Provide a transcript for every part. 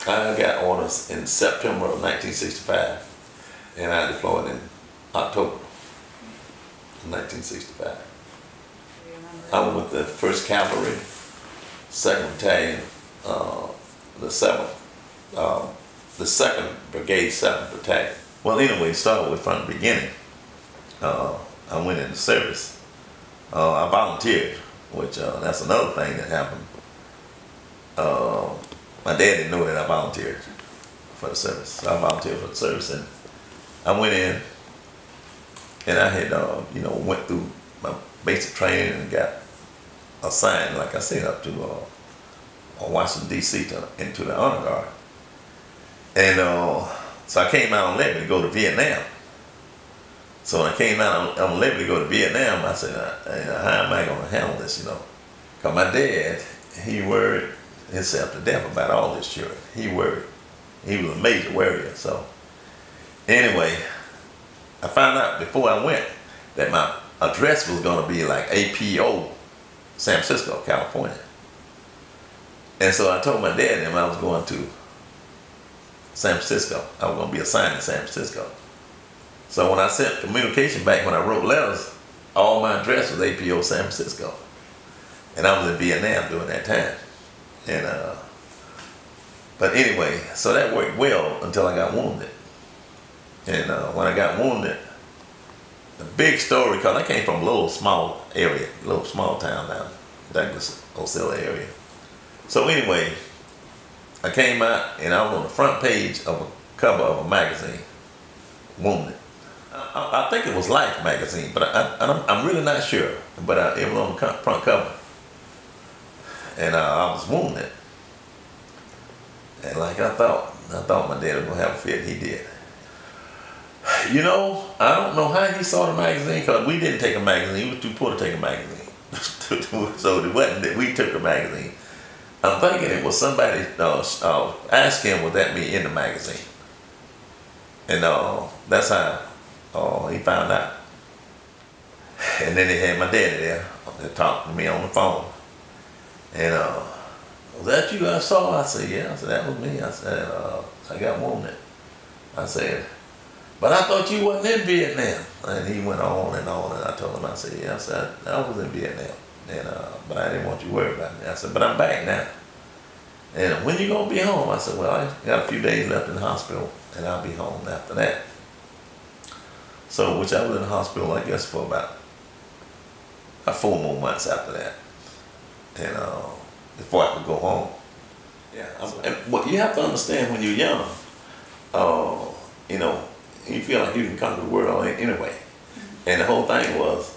I got orders in September of 1965, and I deployed in October of 1965. I was with the 1st Cavalry, 2nd Battalion, the 7th, the 2nd Brigade, 7th Battalion. Well, anyway, started with from the beginning. I went into service. I volunteered, which that's another thing that happened. My dad didn't know that I volunteered for the service. So I volunteered for the service, and I went in, and I had, went through my basic training and got assigned, like I said, up to Washington, D.C. into the Honor Guard. And so I came out on levy to go to Vietnam. So when I came out on levy to go to Vietnam, I said, how am I going to handle this, Because my dad, he worried himself to death about all this children. He worried. He was a major worrier. So anyway, I found out before I went that my address was going to be like APO, San Francisco, California. And so I told my dad that I was going to San Francisco. I was going to be assigned in San Francisco. So when I sent communication back, when I wrote letters, all my address was APO San Francisco. And I was in Vietnam during that time. And but anyway, so that worked well until I got wounded. And when I got wounded, the big story, because I came from a little small area, a little small town down Douglas, Osceola area. So anyway, I came out and I was on the front page of a cover of a magazine, wounded. I think it was Life magazine, but I'm really not sure. But it was on the front cover. And I was wounded. And like I thought my dad was going to have a fit. He did. I don't know how he saw the magazine, because we didn't take a magazine. He was too poor to take a magazine. So it wasn't that we took a magazine. I'm thinking it was somebody asked him, would that be in the magazine? And that's how he found out. And then they had my daddy there to talk to me on the phone. And was that you I saw? I said, yeah. I said, that was me. I said, I got wounded. I said, but I thought you wasn't in Vietnam. And he went on, and I told him, I said, yeah, I said, I was in Vietnam. And but I didn't want you to worry about me. I said, but I'm back now. And when you gonna be home? I said, well, I got a few days left in the hospital, and I'll be home after that. So, which I was in the hospital, I guess, for about 4 more months after that. And before I could go home. Yeah. But you have to understand, when you're young, you feel like you can conquer the world anyway. And the whole thing was,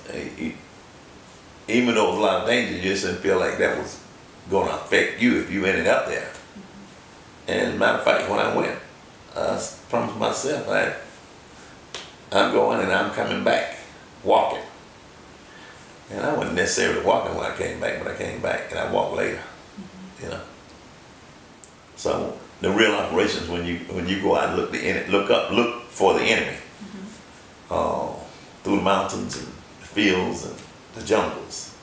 even though it was a lot of danger, you just didn't feel like that was going to affect you if you ended up there. And matter of fact, when I went, I promised myself I'm going and I'm coming back, walking. And I wasn't necessarily walking when I came back, but I came back and I walked later, So the real operations, when you go out and look for the enemy, through the mountains and the fields and the jungles.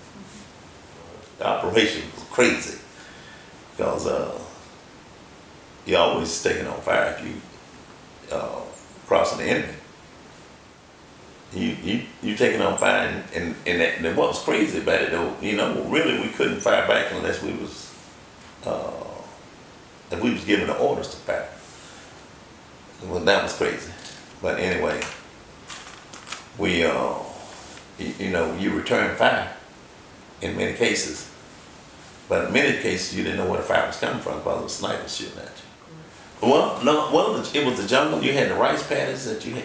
The operation was crazy, because you're always taking on fire if you crossing the enemy. You taking on fire, and what was crazy about it though, really we couldn't fire back unless we was if we was given the orders to fire. Well, that was crazy. But anyway, we you return fire in many cases, but in many cases you didn't know where the fire was coming from, because the snipers shooting at you. Well, no, it was the jungle. You had the rice paddies that you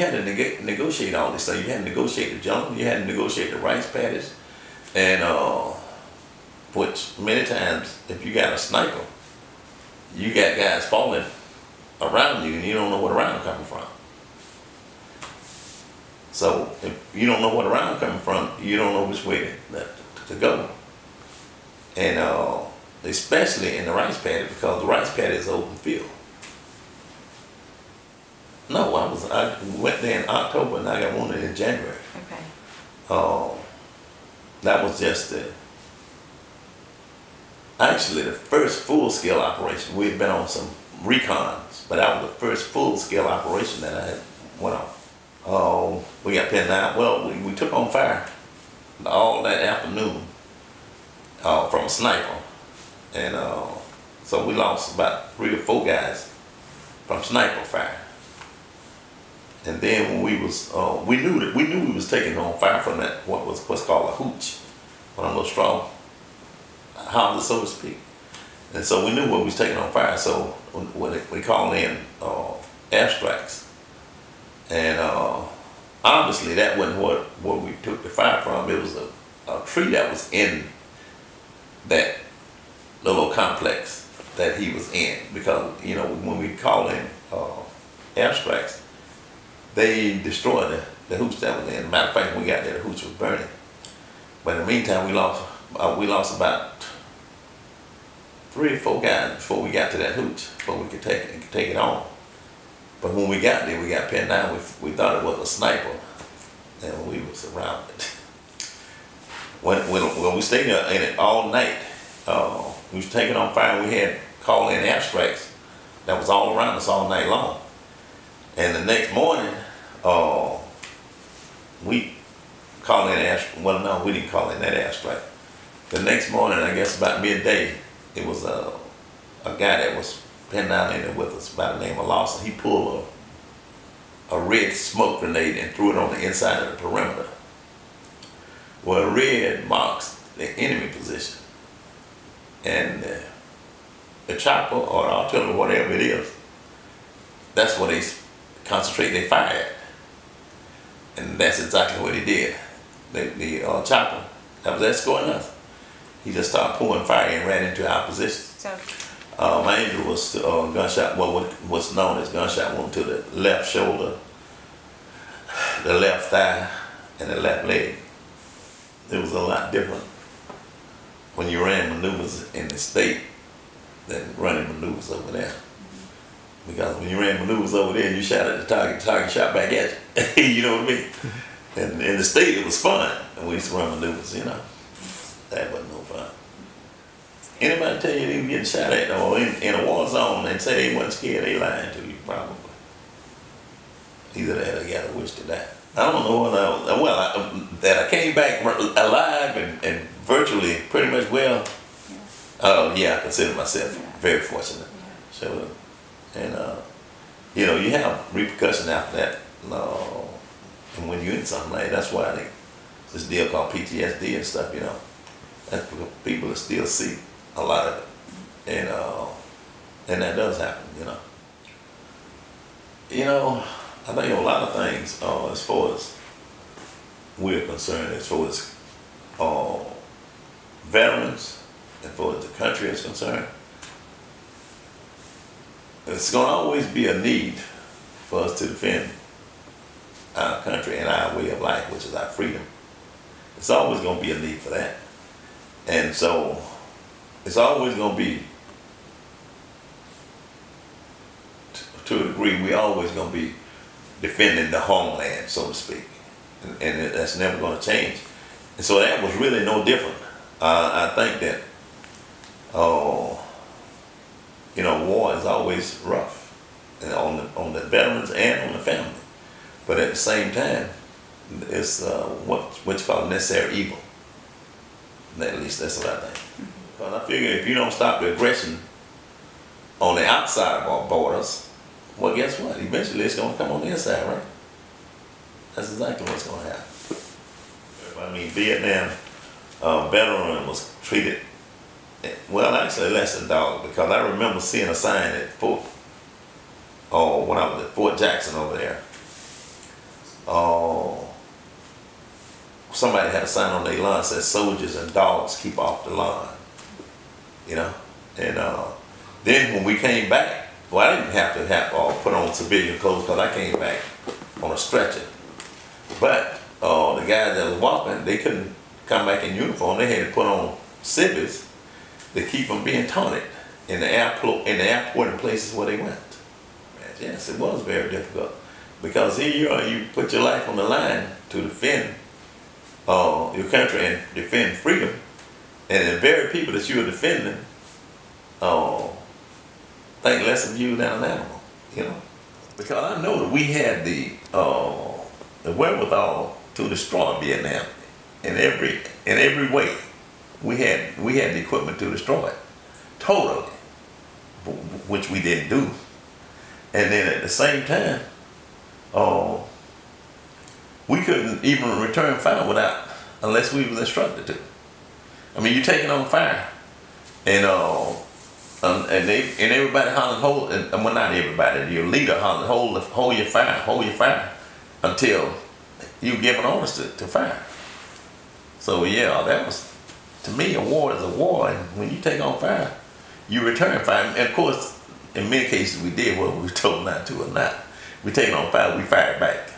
had to negotiate all this stuff. You had to negotiate the jungle. You had to negotiate the rice paddies, and which many times, if you got a sniper, you got guys falling around you, and you don't know where the round coming from. So if you don't know where the round coming from, you don't know which way to go. And especially in the rice paddy, because the rice paddy is open field. No, I went there in October and I got wounded in January. Okay. That was just actually the first full-scale operation. We had been on some recons, but that was the first full-scale operation that I had went on. We got pinned down. Well, we took on fire all that afternoon from a sniper, and so we lost about 3 or 4 guys from sniper fire. And then when we was, we knew we was taking on fire from that what's called a hooch, one of those straw houses, so to speak. And so we knew we was taking on fire. So when we called in airstrikes, and obviously that wasn't what we took the fire from. It was a tree that was in that little complex that he was in, because you know when we called in airstrikes, they destroyed the hooch that was in. Matter of fact, when we got there, the hooch was burning. But in the meantime, we lost about 3 or 4 guys before we got to that hooch, before we could take it on. But when we got there, we got pinned down. We thought it was a sniper, and we were surrounded. When we stayed in it all night, we was taking on fire. We had call in airstrikes that was all around us all night long. And the next morning, we called in airstrike. Well, no, we didn't call in that airstrike. The next morning, I guess about midday, it was a guy that was pinned down in there with us by the name of Lawson. He pulled a red smoke grenade and threw it on the inside of the perimeter. Well, red marks the enemy position. And the chopper or the artillery, whatever it is, that's what they concentrate their fire at. And that's exactly what he did. The chopper that was escorting us, he just started pouring fire and ran into our position. So, my injury was gunshot, what's known as gunshot wound to the left shoulder, the left thigh, and the left leg. It was a lot different when you ran maneuvers in the state than running maneuvers over there. Because when you ran maneuvers over there, you shot at the target shot back at you. You know what I mean? And in the state, it was fun. And we used to run maneuvers, you know. That wasn't no fun. Anybody tell you they were getting shot at or in a war zone and say they wasn't scared, they lying to you, probably. Either that or you gotta wish to die. I don't know what that I came back alive and virtually pretty much well. Yeah, I consider myself very fortunate. So, and you know, you have repercussions after that. And when you're in something like that, that's why this deal called PTSD and stuff, you know, that's because people that still see a lot of it, and that does happen, you know. You know, I think a lot of things as far as we're concerned, as far as veterans, as far as the country is concerned, it's going to always be a need for us to defend our country and our way of life, which is our freedom. It's always going to be a need for that. And so it's always going to be, to a degree, we're always going to be defending the homeland, so to speak. And that's never going to change. And so that was really no different. I think that, you know, war is always rough, and on the veterans and on the family. But at the same time, it's what's called necessary evil. At least that's what I think. Because I figure if you don't stop the aggression on the outside of our borders, well, guess what? Eventually it's going to come on the inside, right? That's exactly what's going to happen. I mean, Vietnam veteran was treated, well, actually less than dog, because I remember seeing a sign at when I was at Fort Jackson over there. Somebody had a sign on their lawn that said, "Soldiers and dogs keep off the lawn." You know? And then when we came back, well, I didn't have to put on civilian clothes because I came back on a stretcher. But the guys that was walking, they couldn't come back in uniform. They had to put on civvies to keep them being taunted in the airport and places where they went. Yes, it was very difficult, because here you are, you put your life on the line to defend your country and defend freedom, and the very people that you are defending think less of you than an animal, you know? Because I know that we had the wherewithal to destroy Vietnam in every way. We had the equipment to destroy it totally, which we didn't do. And then at the same time, we couldn't even return fire unless we was instructed to. I mean, you taking on fire, and everybody hollering, hold, and well, not everybody, your leader hollering, hold your fire until you giving orders to fire. So yeah, that was, to me, a war is a war, and when you take on fire, you return fire. And of course, in many cases we did what we were told not to or not. We take on fire, we fire back.